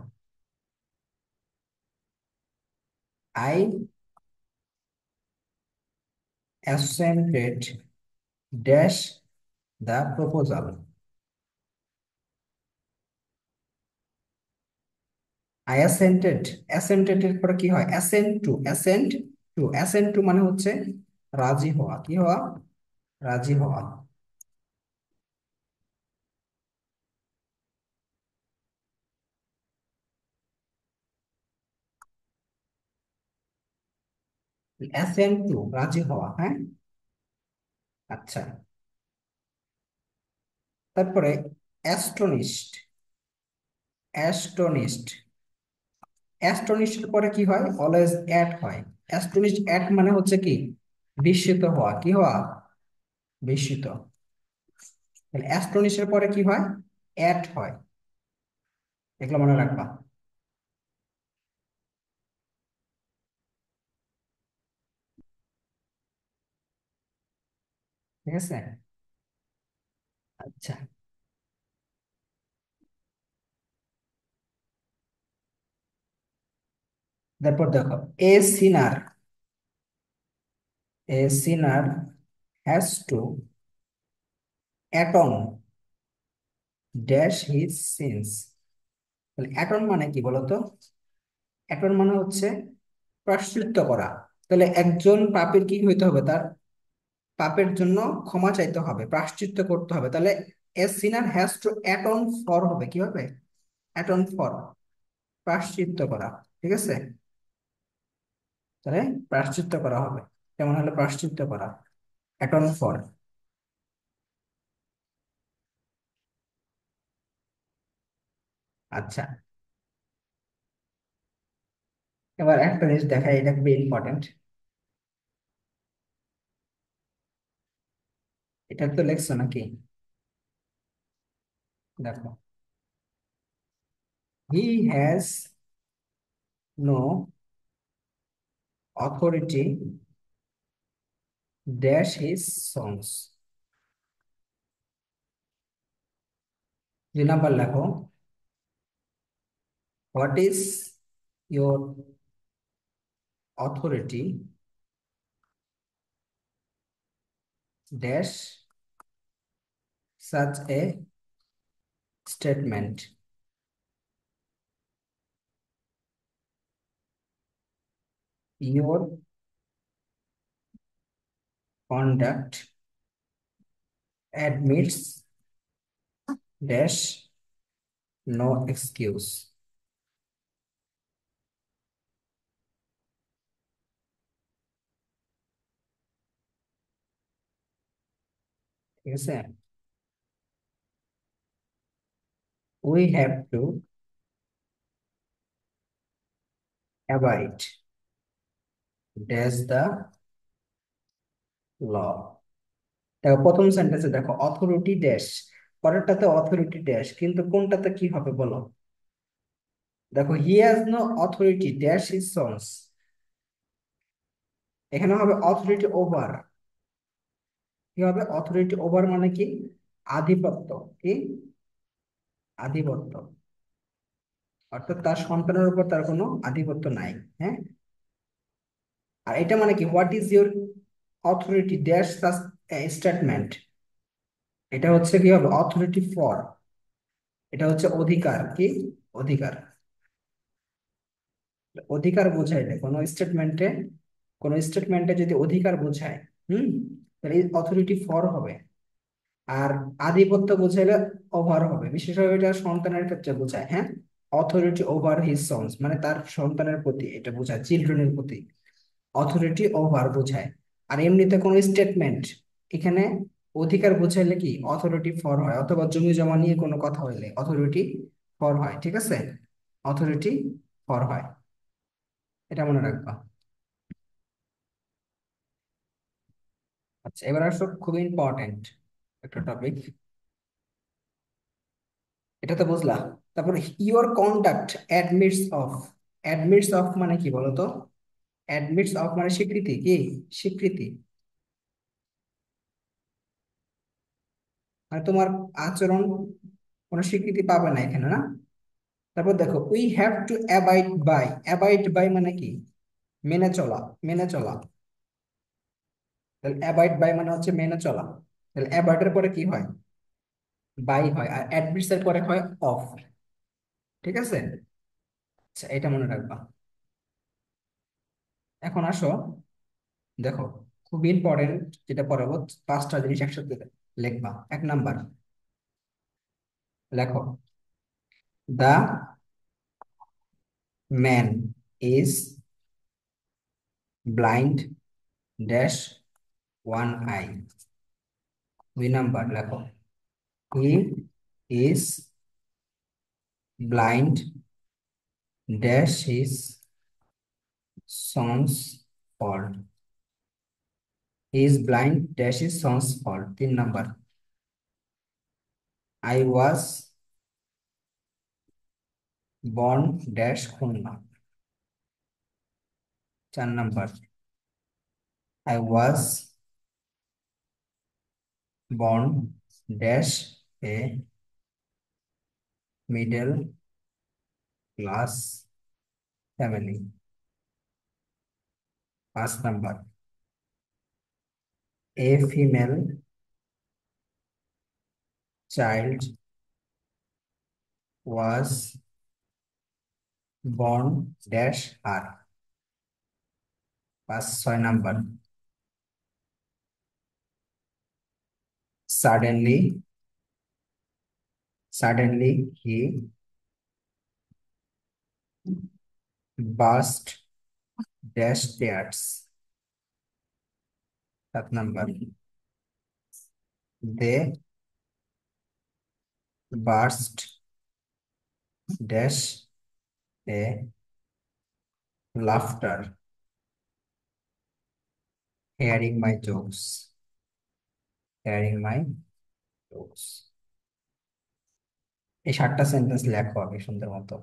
I assented dash the proposal. I assented. Assented এর পরে কি হয়? Assent to. Assent to. Assent to মানে হচ্ছে রাজি হওয়া। কি হওয়া? রাজি হওয়া। অ্যাসেন্ট টু রাজি হওয়া, হ্যাঁ। আচ্ছা, তারপরে অ্যাস্টনিশড। অ্যাস্টনিশড। অ্যাস্টনিশড এর পরে কি হয়? অলওয়েজ অ্যাট হয়। অ্যাস্টনিশড অ্যাট মানে হচ্ছে কি? বিস্মিত হওয়া। কি হওয়া? বিস্মিত। তাহলে অ্যাস্টনিশ এর পরে কি হয়? অ্যাট হয়। এগুলো মনে রাখবা। ঠিক আছে। আচ্ছা, তারপর দেখো, a sinner. A sinner has to atone dash his sins. তাহলে অ্যাটন মানে কি বলতো? অ্যাটন মানে হচ্ছে প্রায়শ্চিত্ত করা। তাহলে একজন পাপীর কি হইতে হবে? তার পাপের জন্য ক্ষমা চাইতে হবে, প্রায়শ্চিত্ত করতে হবে। তাহলে এ sinner has to atone for হবে, কি হবে? অ্যাটন ফর, প্রায়শ্চিত্ত করা। ঠিক আছে, তাহলে প্রায়শ্চিত্ত করা হবে। কেমন হলে প্রায়শ্চিত্ত করা? Atone for. আচ্ছা, এবার একটা জিনিস দেখা, এটা খুবই ইম্পর্টেন্ট। এটা তো লেখছো নাকি? দেখো, he has no authority dash his sons. 2 number লেখো, what is your authority dash such a statement. your conduct admits dash no excuse। ঠিক আছে, we have to abide dash the law। দেখো প্রথম সেন্টেন্সে দেখো অথরিটি ড্যাশ, পরেরটাতে authority dash, কিন্তু কোনটাতে কি হবে বলো? দেখো he has no authority dash his sons, এখানে হবে অথরিটি ওভার। কি হবে? অথরিটি ওভার মানে কি? আধিপত্য। কি? আধিপত্য। অর্থাৎ তার সন্তানের উপর তার কোনো আধিপত্য নাই। হ্যাঁ, আর এটা মানে কি? What is your authority dash such statement, এটা হচ্ছে কি হবে? অথরিটি ফর, এটা হচ্ছে অধিকার। কি? অধিকার। অধিকার বোঝাইলে কোনো স্টেটমেন্টে যদি অধিকার বোঝায়, হুম, তাহলে অথরিটি ফর হবে। আর আধিপত্য বোঝাইলে ওভার হবে, বিশেষভাবে এটা সন্তানের ক্ষেত্রে বোঝায়। হ্যাঁ, অথরিটি ওভার হিজ সন্স মানে তার সন্তানের প্রতি এটা বোঝায়, চিলড্রেনের প্রতি অথরিটি ওভার বোঝায়। আর এমনিতে কোনো স্টেটমেন্ট এখানে অধিকার বোঝাইলে কি অথরিটি ফর হয়, অথবা জমি জমা নিয়ে কোনো কথা হইলে অথরিটি ফর হয়। ঠিক আছে, অথরিটি ফর হয়, এটা মনে রাখবা। আচ্ছা, এবার আসো খুব ইম্পর্টেন্ট একটা টপিক, এটা তো বুঝলা। তারপর your conduct admits of, admits of মানে কি বলতো? অ্যাডমিটস অফ মানে স্বীকৃতি। কি? স্বীকৃতি। মানে তোমার আচরণ কোনো স্বীকৃতি পাবে না এখানে, না? তারপর দেখো we have to abide by, abide by মানে কি? মেনে চলা। মেনে চলা। তাহলে অ্যাবাইড বাই মানে হচ্ছে মেনে চলা। তাহলে অ্যাবাইডের পরে কি হয়? বাই হয়, আর অ্যাডমিটস এর পরে হয় অফ। ঠিক আছে, আচ্ছা এটা মনে রাখবা। এখন আসো, দেখো খুব ইম্পর্টেন্ট যেটা পড়াবো, পাঁচটা জিনিস একসাথে লিখবা। এক নাম্বার, লেখো the man is blind dash one eye. দুই নাম্বার লেখো he is blind dash his son's fault. He is blind dash his son's fault. তিন number, I was born dash Khulna. চার number, I was born dash a middle class family. পাঁচ number, a female child was born dash আর। পাঁচ ছয় number, suddenly suddenly he burst dash tears. সাত number, they burst dash a laughter hearing my jokes. Hearing my jokes. এই সাতটা sentence লেখো আগে সুন্দর মতো।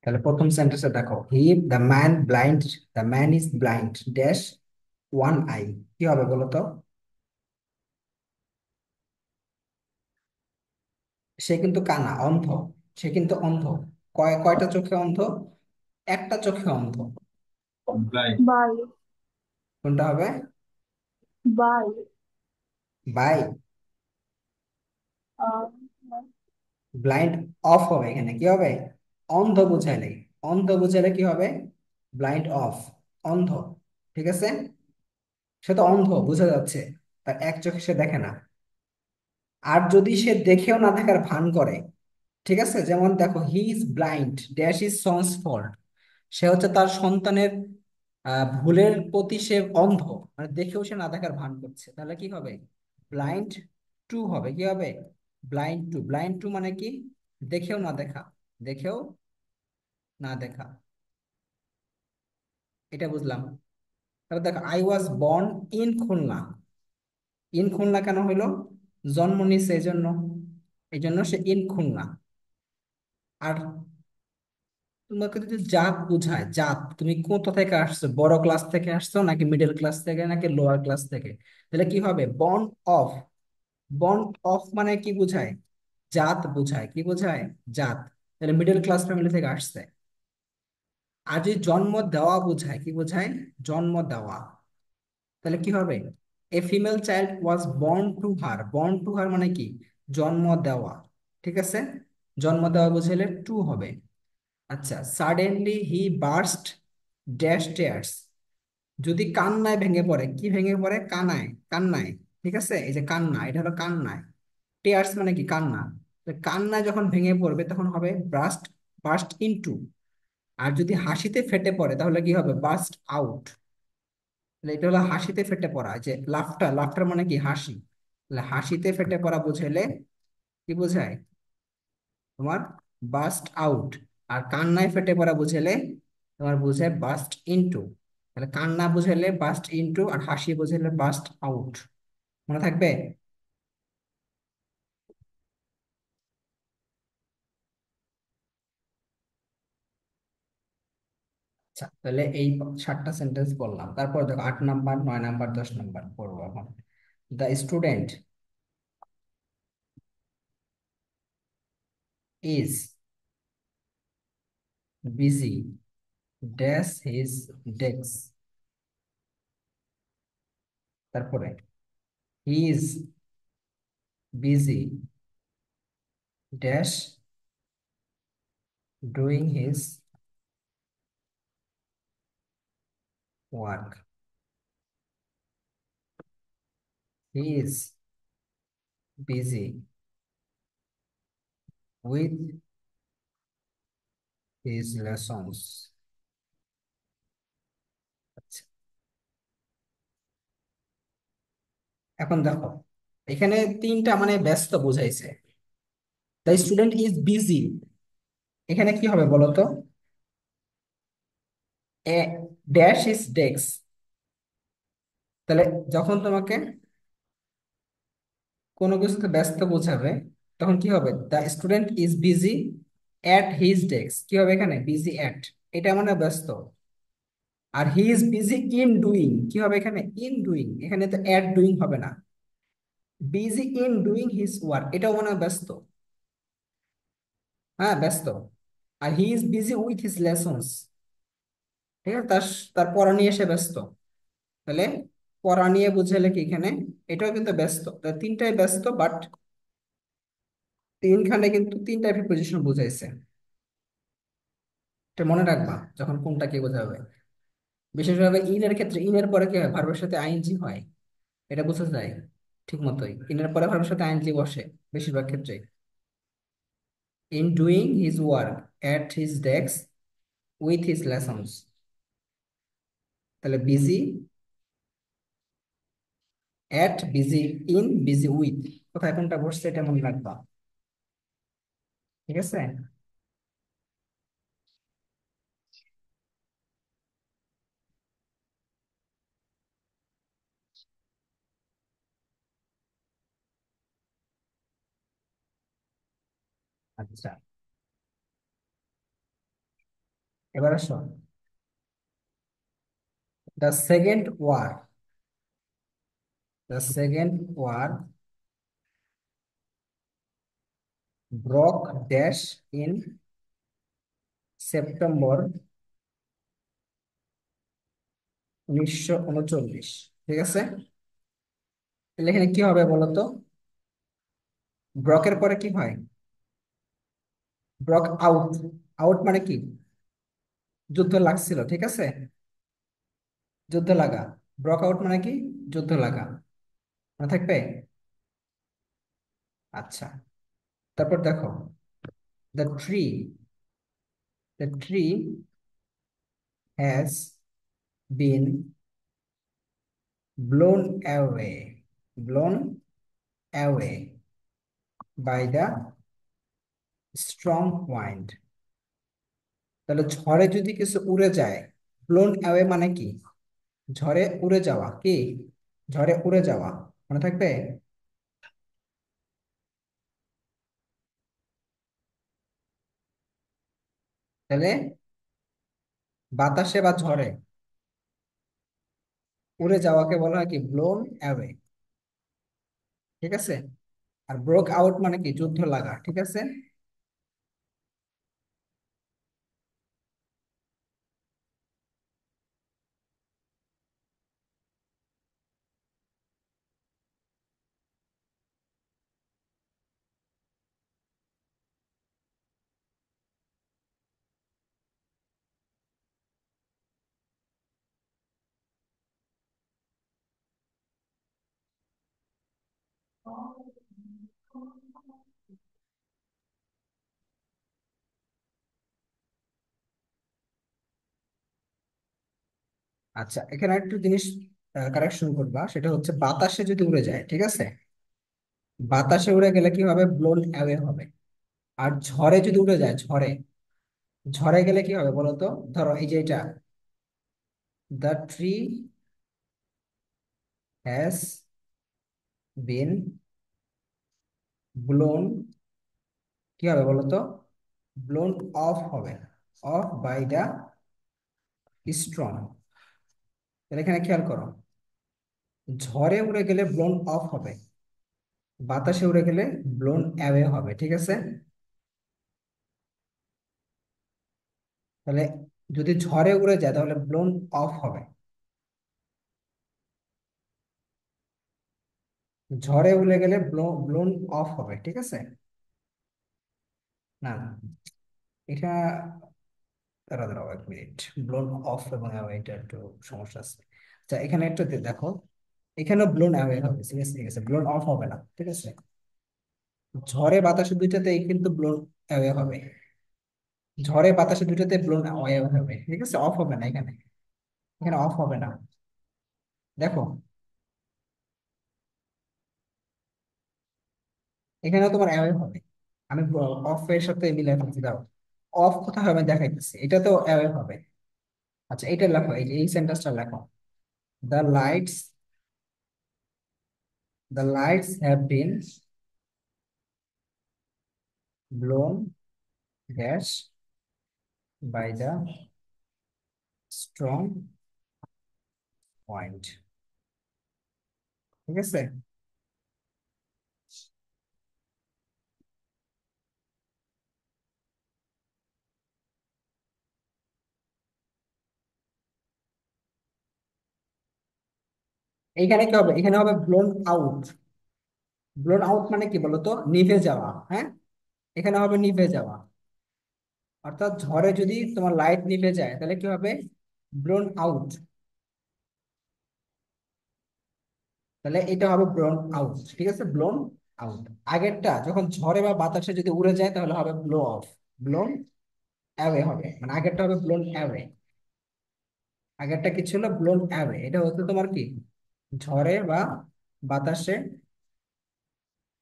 তাহলে প্রথম সেন্টেন্সে দেখো he the man blind, the man is blind dash one I. কি হবে বলো তো? সে কিন্তু কানা, অন্ধ। সে কিন্তু অন্ধ। কয়টা চোখে অন্ধ? একটা চোখে অন্ধ। বাই। কোনটা হবে? By. By. Ah, blind of হবে, এখানে কি হবে? অন্ধ বুঝাইলে, অন্ধ বুঝাইলে কি হবে? ব্লাইন্ড অফ, অন্ধ। ঠিক আছে, সে তো অন্ধ বোঝা যাচ্ছে, তার এক চোখে সে দেখে না। আর যদি সে দেখেও না দেখার ভান করে, ঠিক আছে, যেমন দেখো, he is blind dash is son's fault, সে হচ্ছে তার সন্তানের ভুলের প্রতি সে অন্ধ, মানে দেখেও সে না দেখার ভান করছে, তাহলে কি হবে? ব্লাইন্ড টু হবে। কি হবে? Blind to. ব্লাইন্ড টু মানে কি? দেখেও না দেখা, দেখেও না দেখা, এটা বুঝলাম। তাহলে দেখো, I was born in Khulna. In Khulna কেন হইলো? জন্ম নিছে এই জন্য, এই জন্য সে ইন খুলনা। আর তোমাকে যদি জাত বুঝায়, জাত, তুমি কোথা থেকে আসছো, বড় ক্লাস থেকে আসছো নাকি মিডল ক্লাস থেকে নাকি লোয়ার ক্লাস থেকে, তাহলে কি হবে? Born of. বর্ন অফ মানে কি বুঝায়? জাত বুঝায়। কি বুঝায়? জাত। তাহলে মিডল ক্লাস ফ্যামিলি থেকে আসছে। আর যদি জন্ম দেওয়া বুঝায়, কি বুঝায়? জন্ম দেওয়া। তাহলে কি হবে? A female child was born to her. Born to her মানে কি? জন্ম দেওয়া। ঠিক আছে, জন্ম দেওয়া বুঝাইলে টু হবে। আচ্ছা, সাডেনলি হি বার্স্ট ড্যাশ টিয়ার্স। যদি কান্নায় ভেঙে পড়ে, কি ভেঙে পড়ে? কানায়, কান্নায়। ঠিক আছে, এই যে কান্না, এটা হলো কান্নায়। টিয়ার্স মানে কি? কান্না। তো কান্নায় যখন ভেঙে পড়বে তখন হবে বার্স্ট, বার্স্ট ইনটু। আর যদি হাসিতে ফেটে পড়ে তাহলে কি হবে? Burst out. তাহলে এটা হলো হাসিতে ফেটে পড়া, যে লাফটার, লাফটার মানে কি? হাসি। তাহলে হাসিতে ফেটে পড়া বুঝাইলে কি বোঝায়? তোমার বাস্ট আউট। আর কান্নায় ফেটে পড়া বুঝাইলে তোমার বুঝায় বাস্ট ইনটু। তাহলে কান্না বুঝাইলে বাস্ট ইনটু, আর হাসি বুঝাইলে বাস্ট আউট। মনে থাকবে? আচ্ছা, তাহলে এই 7টা সেন্টেন্স বললাম, তারপর দেখো 8 নাম্বার, 9 নাম্বার, 10 নাম্বার পড়বো এখন। The student is busy dash his desk. তারপরে he is busy dash doing his work. He is busy with his lessons. আচ্ছা, এখন দেখো, এখানে তিনটা মানে ব্যস্ত বুঝাইছে। দ্য স্টুডেন্ট ইজ বিজি, এখানে কি হবে বলো তো? A dash is desk. তাহলে যখন তোমাকে কোনো কিছুতে ব্যস্ত বোঝাবে তখন কি হবে? The student is busy at his desk. কি হবে এখানে? বিজি অ্যাট, এটা মানে ব্যস্ত। আর he is busy in doing, কি হবে এখানে? ইন ডুইং, এখানে তো অ্যাট ডুইং হবে না। Busy in doing his work, এটাও মানে ব্যস্ত। হ্যাঁ, ব্যস্ত। আর he is busy with his lessons, ঠিক আছে, তার তার পড়া নিয়ে সে ব্যস্ত। তাহলে পড়া নিয়ে বুঝাইলে কি এখানে? এটাও কিন্তু ব্যস্ত, তাহলে তিনটাই ব্যস্ত, বাট তিনখানে কিন্তু তিনটা প্রিপোজিশন বুঝাইছে। এটা মনে রাখবা যখন কোনটা কি বোঝাবে। বিশেষভাবে ইনের ক্ষেত্রে, ইনের পরে কি হয়? ভার্বের সাথে আইএনজি হয়, এটা বোঝা যায় ঠিক মতোই। ইনের পরে ভার্বের সাথে আইএনজি বসে বেশিরভাগ ক্ষেত্রে। In doing his work at his desk with his lessons. তাহলে busy at, busy in, busy with, কোথায় কোনটা বসছে এটা মনে রাখবা। ঠিক আছে। আচ্ছা, এবার আসো, the second war, the second war broke dash in September 1939। ঠিক আছে, তাহলে এখানে কি হবে বলতো? ব্রকের পরে কি হয়? Brock out. আউট মানে কি? যুদ্ধ লাগছিল, ঠিক আছে। যুদ্ধ লাগা। ব্রক আউট মানে কি? যুদ্ধ লাগা। মনে থাকবে? আচ্ছা, তারপর দেখো, the tree, the tree has been blown away, blown away by the strong wind. তাহলে ঝড়ে যদি কিছু উড়ে যায়, ব্লোন অ্যাওয়ে মানে কি? ঝড়ে উড়ে যাওয়া কি? ঝড়ে উড়ে যাওয়া। মনে থাকবে? তাহলে বাতাসে বা ঝড়ে উড়ে যাওয়াকে বলা হয় কি? Blown away. ঠিক আছে। আর ব্রোক আউট মানে কি? যুদ্ধ লাগা, ঠিক আছে। আচ্ছা, এখানে একটু জিনিস কারেকশন করবা, সেটা হচ্ছে বাতাসে যদি উড়ে যায়, ঠিক আছে। বাতাসে উড়ে গেলে কি হবে? ব্লোন অ্যাওয়ে হবে। আর ঝড়ে যদি উড়ে যায়, ঝড়ে, ঝড়ে গেলে কি হবে বলো তো? ধরো এই যে এটা, the tree has been blown, কি হবে বলো তো? ব্লোন অফ হবে, অফ বাই দা স্ট্রং। তাহলে এখানে খেয়াল করো, ঝড়ে উড়ে গেলে ব্লোন অফ হবে, বাতাসে উড়ে গেলে ব্লোন অ্যাওয়ে হবে, ঠিক আছে। তাহলে যদি ঝড়ে উড়ে যায় তাহলে ব্লোন অফ হবে, ঝড়ে উড়ে গেলে ব্লোন অফ হবে, ঠিক আছে। না না, এটা, দাঁড়া দাঁড়াও এক মিনিট। ব্লোন অফ এবং অ্যাওয়ে এটা একটু সমস্যা আছে। আচ্ছা, এখানে একটু দেখো, এখানে ব্লোন অ্যাওয়ে হবে, ঠিক আছে, ঠিক আছে, ব্লোন অফ হবে না, ঠিক আছে। ঝড়ে বাতাসে দুইটাতেই কিন্তু ব্লোন অ্যাওয়ে হবে, ঝড়ে বাতাসে দুইটাতে ব্লোন অ্যাওয়ে হবে, ঠিক আছে। অফ হবে না এখানে, এখানে অফ হবে না। দেখো, এখানেও তোমার অ্যাওয়ে হবে। আমি অফ এর সাথে মিলাই ফেলছি, দাও। অফ কোথায় হবে আমি দেখাইতেছি, এটা তো অ্যাওয়ে হবে। আচ্ছা, এটা লেখো, এই যে এই সেন্টেন্সটা লেখো, the lights, the lights have been blown dash by the strong point, ঠিক আছে। এইখানে কি হবে? এখানে হবে ব্লোন আউট। ব্লোন আউট মানে কি বলতো? নিভে যাওয়া, হ্যাঁ। এখানে হবে নিভে যাওয়া। অর্থাৎ ঝড়ে যদি তোমার লাইট নিভে যায় তাহলে কি হবে? Blown out. তাহলে এটা হবে ব্লোন আউট, ঠিক আছে, ব্লোন আউট। আগেরটা যখন ঝড়ে বা বাতাসে যদি উড়ে যায় তাহলে হবে ব্লো অফ, ব্লোন অ্যাওয়ে হবে, মানে আগেরটা হবে ব্লোন অ্যাওয়ে। আগেরটা কি ছিল? Blown away. এটা হচ্ছে তোমার কি? ঝড়ে বা বাতাসে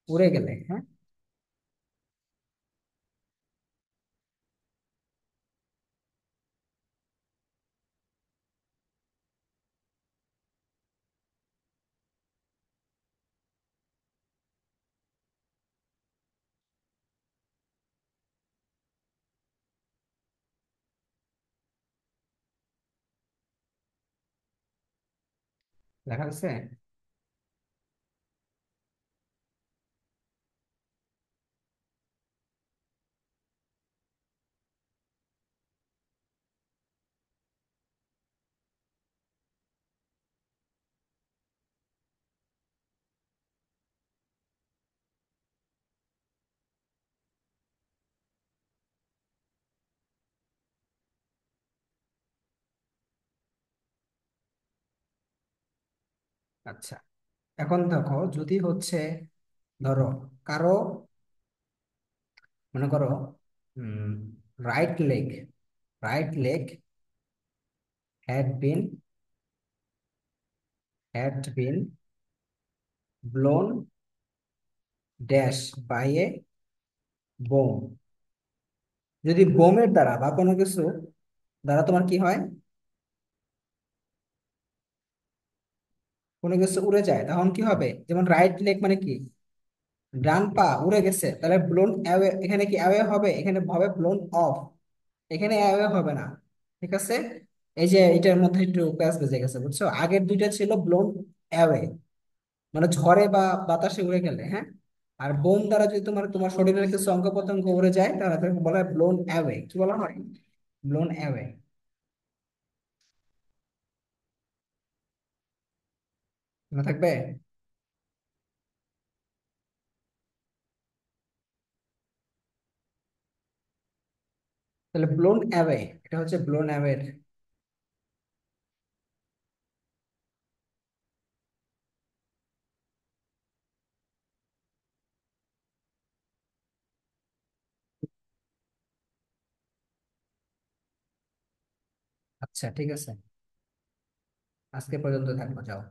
উড়ে গেলে, হ্যাঁ। দেখা যাচ্ছে। আচ্ছা, এখন দেখো যদি হচ্ছে, ধরো কারো, মনে করো right leg, right leg had been had been blown dash by a bomb. যদি বোমের দ্বারা বা কোনো কিছু দ্বারা তোমার কি হয়, কোনো কিছু উড়ে যায়, তখন কি হবে? যেমন রাইট লেগ মানে কি, ডান পা উড়ে গেছে, তাহলে ব্লোন অ্যাওয়ে, এখানে কি অ্যাওয়ে হবে? এখানে হবে ব্লোন অফ, এখানে অ্যাওয়ে হবে না। ঠিক আছে, এই যে এটার মধ্যে একটু প্যাচ বেজে গেছে, বুঝছো? আগের দুইটা ছিল ব্লোন অ্যাওয়ে, মানে ঝড়ে বা বাতাসে উড়ে গেলে, হ্যাঁ। আর বোম দ্বারা যদি তোমার তোমার শরীরের কিছু অঙ্গ প্রত্যঙ্গ উড়ে যায়, তাহলে তাকে বলা হয় ব্লোন অ্যাওয়ে। কি বলা হয়? Blown away. মনে থাকবে? তাহলে ব্লোন অ্যাওয়ে, এটা হচ্ছে ব্লোন অ্যাওয়ে। আচ্ছা ঠিক আছে, আজকে পর্যন্ত থাকবো, যাও।